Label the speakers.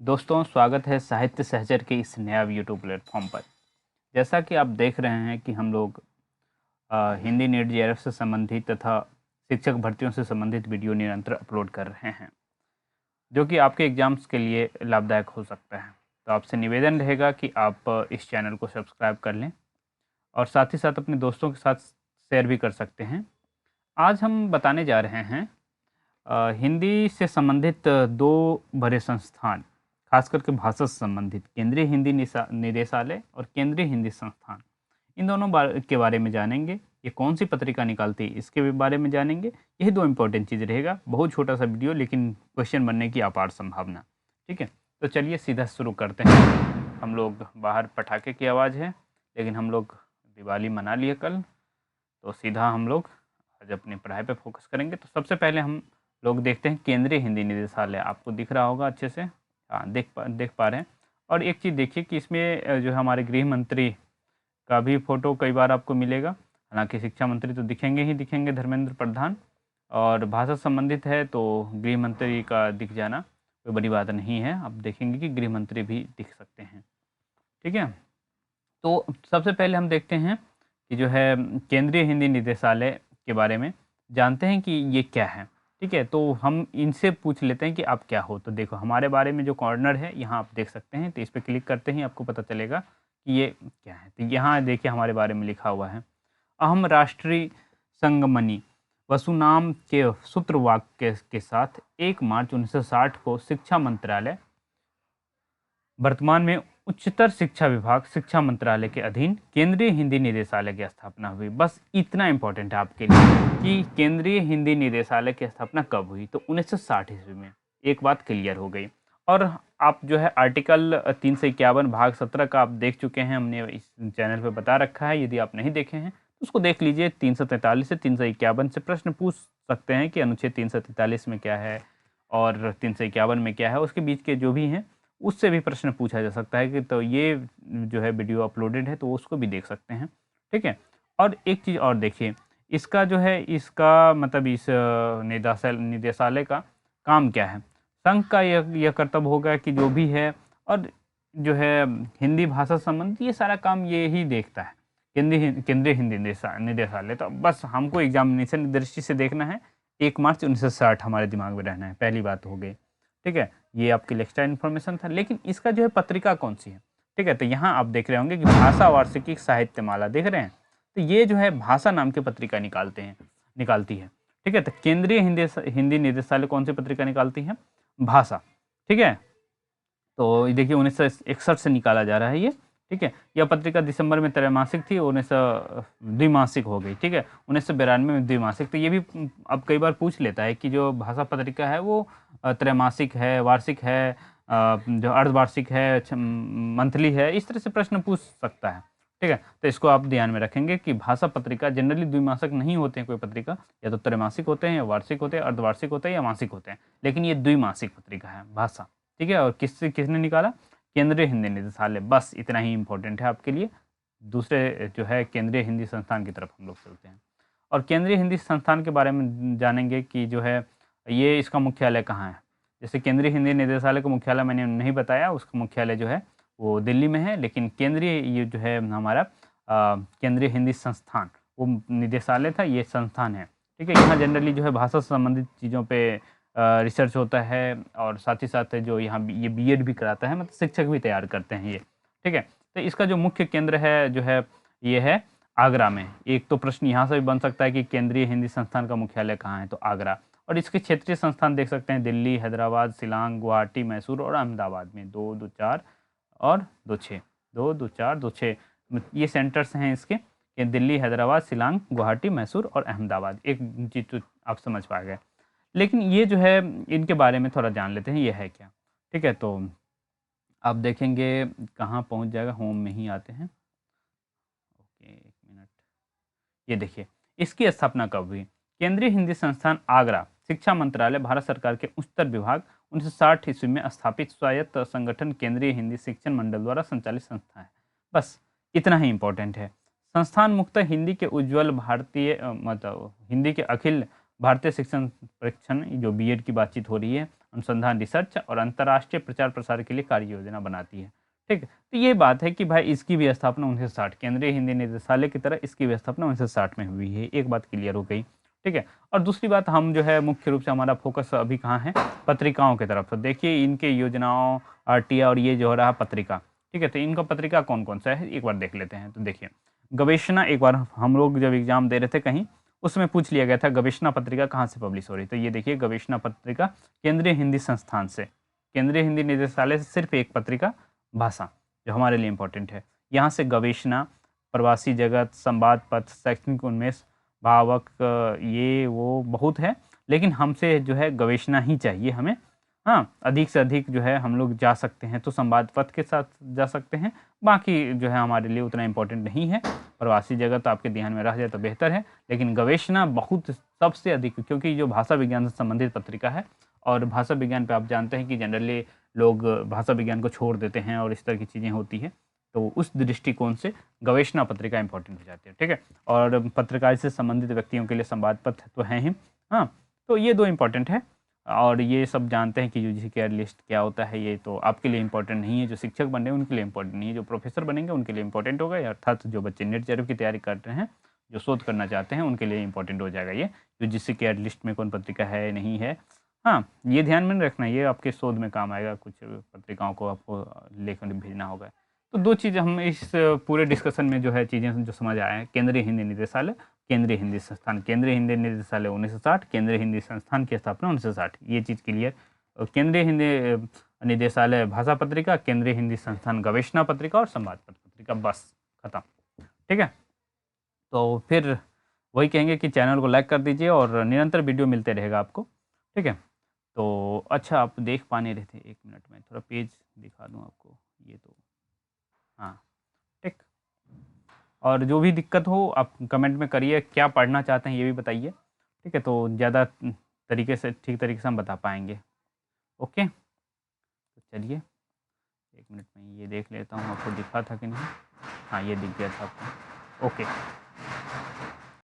Speaker 1: दोस्तों, स्वागत है साहित्य सहचर के इस नया यूट्यूब प्लेटफॉर्म पर। जैसा कि आप देख रहे हैं कि हम लोग हिंदी नेट जेआरएफ से संबंधित तथा शिक्षक भर्तियों से संबंधित वीडियो निरंतर अपलोड कर रहे हैं, जो कि आपके एग्जाम्स के लिए लाभदायक हो सकता है। तो आपसे निवेदन रहेगा कि आप इस चैनल को सब्सक्राइब कर लें और साथ ही साथ अपने दोस्तों के साथ शेयर भी कर सकते हैं। आज हम बताने जा रहे हैं हिंदी से संबंधित दो बड़े संस्थान, खास करके भाषा से संबंधित केंद्रीय हिंदी निदेशालय और केंद्रीय हिंदी संस्थान, इन दोनों के बारे में जानेंगे। ये कौन सी पत्रिका निकालती है इसके बारे में जानेंगे। यही दो इंपॉर्टेंट चीज़ रहेगा। बहुत छोटा सा वीडियो, लेकिन क्वेश्चन बनने की अपार संभावना। ठीक है, तो चलिए सीधा शुरू करते हैं। हम लोग बाहर पटाखे की आवाज़ है, लेकिन हम लोग दिवाली मना लिए कल, तो सीधा हम लोग आज अपनी पढ़ाई पे फोकस करेंगे। तो सबसे पहले हम लोग देखते हैं केंद्रीय हिंदी निदेशालय। आपको दिख रहा होगा अच्छे से, हाँ देख पा रहे हैं। और एक चीज़ देखिए कि इसमें जो है हमारे गृह मंत्री का भी फोटो कई बार आपको मिलेगा। हालांकि शिक्षा मंत्री तो दिखेंगे ही दिखेंगे, धर्मेंद्र प्रधान, और भाषा संबंधित है तो गृह मंत्री का दिख जाना कोई बड़ी बात नहीं है। आप देखेंगे कि गृह मंत्री भी दिख सकते हैं। ठीक है, तो सबसे पहले हम देखते हैं कि जो है केंद्रीय हिंदी निदेशालय के बारे में जानते हैं कि ये क्या है। ठीक है, तो हम इनसे पूछ लेते हैं कि आप क्या हो। तो देखो, हमारे बारे में जो कॉर्नर है यहाँ आप देख सकते हैं, तो इस पर क्लिक करते ही आपको पता चलेगा कि ये क्या है। तो यहाँ देखिए हमारे बारे में लिखा हुआ है, अहम राष्ट्रीय संगमनी वसुनाम के सूत्रवाक्य के साथ 1 मार्च 1960 को शिक्षा मंत्रालय, वर्तमान में उच्चतर शिक्षा विभाग, शिक्षा मंत्रालय के अधीन केंद्रीय हिंदी निदेशालय की स्थापना हुई। बस इतना इंपॉर्टेंट है आपके लिए कि केंद्रीय हिंदी निदेशालय की स्थापना कब हुई, तो 1960 ईस्वी में। एक बात क्लियर हो गई। और आप जो है आर्टिकल 351 भाग 17 का आप देख चुके हैं, हमने इस चैनल पर बता रखा है। यदि आप नहीं देखे हैं तो उसको देख लीजिए। 343 से 351 से प्रश्न पूछ सकते हैं कि अनुच्छेद 343 में क्या है और 351 में क्या है, उसके बीच के जो भी हैं उससे भी प्रश्न पूछा जा सकता है कि तो ये जो है वीडियो अपलोडेड है तो उसको भी देख सकते हैं। ठीक है, और एक चीज़ और देखिए, इसका जो है इसका मतलब इस निदेशालय का काम क्या है। संघ का यह कर्तव्य होगा कि जो भी है और जो है हिंदी भाषा संबंधी ये सारा काम ये ही देखता है, केंद्रीय हिंदी निदेशालय। तो बस हमको एग्जामिनेशन की दृष्टि से देखना है। 1 मार्च 1960 हमारे दिमाग में रहना है, पहली बात हो गई। ठीक है, ये आपके लिए एक्स्ट्रा इन्फॉर्मेशन था। लेकिन इसका जो है पत्रिका कौन सी है। ठीक है, तो यहाँ आप देख रहे होंगे कि भाषा वार्षिकी साहित्यमाला, देख रहे हैं। तो ये जो है भाषा नाम की पत्रिका निकालती है। ठीक है, तो केंद्रीय हिंदी निदेशालय कौन सी पत्रिका निकालती है, भाषा। ठीक है, तो देखिए 1961 से निकाला जा रहा है ये। ठीक है, यह पत्रिका दिसंबर में त्रैमासिक थी, 1900 द्विमासिक हो गई। ठीक है, 1992 में द्विमासिक। तो ये भी अब कई बार पूछ लेता है कि जो भाषा पत्रिका है वो त्रैमासिक है, वार्षिक है, जो अर्धवार्षिक है, मंथली है, इस तरह से प्रश्न पूछ सकता है। ठीक है, तो इसको आप ध्यान में रखेंगे कि भाषा पत्रिका जनरली द्विमासिक नहीं होते हैं। कोई पत्रिका या तो त्रैमासिक होते हैं, या वार्षिक होते हैं, अर्धवार्षिक होते हैं, या मासिक होते हैं, लेकिन ये द्विमासिक पत्रिका है भाषा। ठीक है, और किसने निकाला, केंद्रीय हिंदी निदेशालय। बस इतना ही इंपॉर्टेंट है आपके लिए। दूसरे जो है केंद्रीय हिंदी संस्थान की तरफ हम लोग चलते हैं, और केंद्रीय हिंदी संस्थान के बारे में जानेंगे कि जो है ये इसका मुख्यालय कहाँ है। जैसे केंद्रीय हिंदी निदेशालय का मुख्यालय मैंने नहीं बताया, उसका मुख्यालय जो है वो दिल्ली में है। लेकिन केंद्रीय ये जो है हमारा केंद्रीय हिंदी संस्थान, वो निदेशालय था, ये संस्थान है। ठीक है, यहाँ जनरली जो है भाषा से संबंधित चीज़ों पे रिसर्च होता है, और साथ ही साथ जो यहाँ ये बीएड भी कराता है, मतलब शिक्षक भी तैयार करते हैं ये। ठीक है, तो इसका जो मुख्य केंद्र है जो है ये है आगरा में। एक तो प्रश्न यहाँ से भी बन सकता है कि केंद्रीय हिंदी संस्थान का मुख्यालय कहाँ है, तो आगरा। और इसके क्षेत्रीय संस्थान देख सकते हैं, दिल्ली, हैदराबाद, शिलांग, गुवाहाटी, मैसूर और अहमदाबाद में 2, 2, 4 और 2, 6, 2, 2, 4, 2, 6 ये सेंटर्स हैं इसके, कि दिल्ली, हैदराबाद, शिलांग, गुवाहाटी, मैसूर और अहमदाबाद। एक चीज तो आप समझ पा गए। लेकिन ये जो है इनके बारे में थोड़ा जान लेते हैं, ये है क्या। ठीक है, तो आप देखेंगे कहाँ पहुँच जाएगा, होम में ही आते हैं। Okay, 1 minute. ये देखिए, इसकी स्थापना कब हुई। केंद्रीय हिंदी संस्थान आगरा, शिक्षा मंत्रालय, भारत सरकार के उच्चतर विभाग, 1960 ईस्वी में स्थापित स्वायत्त संगठन केंद्रीय हिंदी शिक्षण मंडल द्वारा संचालित संस्था है। बस इतना ही इंपॉर्टेंट है। संस्थान मुख्यतः हिंदी के उज्ज्वल मतलब हिंदी के अखिल भारतीय शिक्षण परीक्षण, जो बीएड की बातचीत हो रही है, अनुसंधान रिसर्च और अंतर्राष्ट्रीय प्रचार प्रसार के लिए कार्य योजना बनाती है। ठीक है, तो ये बात है कि भाई इसकी भी स्थापना 1960 केंद्रीय हिंदी निदेशालय की तरह इसकी भी स्थापना 1960 में हुई है। एक बात क्लियर हो गई। ठीक है, और दूसरी बात, हम जो है मुख्य रूप से हमारा फोकस अभी कहाँ है, पत्रिकाओं की तरफ। तो देखिए इनके योजनाओं, आरटीआई और ये जो रहा पत्रिका। ठीक है, तो इनका पत्रिका कौन कौन सा है एक बार देख लेते हैं। तो देखिए गवेषणा, एक बार हम लोग जब एग्जाम दे रहे थे कहीं, उसमें पूछ लिया गया था गवेषणा पत्रिका कहाँ से पब्लिश हो रही। तो ये देखिए गवेषणा पत्रिका केंद्रीय हिंदी संस्थान से, केंद्रीय हिंदी निदेशालय से सिर्फ एक पत्रिका भाषा, जो हमारे लिए इंपॉर्टेंट है। यहाँ से गवेषणा, प्रवासी जगत, संवाद पत्र, शैक्षणिक उन्मेष, भावक, ये वो बहुत है, लेकिन हमसे जो है गवेषणा ही चाहिए हमें। हाँ, अधिक से अधिक जो है हम लोग जा सकते हैं तो संवाद पत्र के साथ जा सकते हैं, बाकी जो है हमारे लिए उतना इम्पोर्टेंट नहीं है। प्रवासी जगत आपके ध्यान में रह जाए तो बेहतर है, लेकिन गवेषणा बहुत सबसे अधिक, क्योंकि जो भाषा विज्ञान से संबंधित पत्रिका है, और भाषा विज्ञान पे आप जानते हैं कि जनरली लोग भाषा विज्ञान को छोड़ देते हैं और इस तरह की चीज़ें होती हैं, तो उस दृष्टिकोण से गवेषणा पत्रिका इंपॉर्टेंट हो जाती है। ठीक है, और पत्रकारिता से संबंधित व्यक्तियों के लिए संवाद पत्र तो हैं ही। हाँ, तो ये दो इम्पॉर्टेंट है, और ये सब जानते हैं कि यूजीसी केयर लिस्ट क्या होता है। ये तो आपके लिए इंपॉर्टेंट नहीं है, जो शिक्षक बन रहे हैं उनके लिए इंपॉर्टेंट नहीं है, जो प्रोफेसर बनेंगे उनके लिए इंपॉर्टेंट होगा, अर्थात जो बच्चे नेट जेआरएफ की तैयारी कर रहे हैं, जो शोध करना चाहते हैं, उनके लिए इंपॉर्टेंट हो जाएगा ये यूजीसी केयर लिस्ट में कौन पत्रिका है नहीं है। हाँ, ये ध्यान में रखना, ये आपके शोध में काम आएगा, कुछ पत्रिकाओं को आपको लेखन भेजना होगा। तो दो चीज़ें हम इस पूरे डिस्कशन में जो है चीज़ें जो समझ आए हैं, केंद्रीय हिंदी निदेशालय, केंद्रीय हिंदी संस्थान। केंद्रीय हिंदी निदेशालय 1960, केंद्रीय हिंदी संस्थान की स्थापना 1960, ये चीज़ क्लियर। केंद्रीय हिंदी निदेशालय भाषा पत्रिका, केंद्रीय हिंदी संस्थान गवेषणा पत्रिका और संवाद पत्रिका, बस खत्म। ठीक है, तो फिर वही कहेंगे कि चैनल को लाइक कर दीजिए और निरंतर वीडियो मिलते रहेगा आपको। ठीक है, तो अच्छा आप देख पा नहीं रहे थे, 1 मिनट में थोड़ा पेज दिखा दूँ आपको, ये तो हाँ ठीक। और जो भी दिक्कत हो आप कमेंट में करिए, क्या पढ़ना चाहते हैं ये भी बताइए। ठीक है, तो ज़्यादा तरीके से ठीक तरीके से हम बता पाएंगे। ओके, तो चलिए 1 मिनट में ये देख लेता हूँ आपको दिखा था कि नहीं। हाँ, ये दिख गया था आपको। ओके।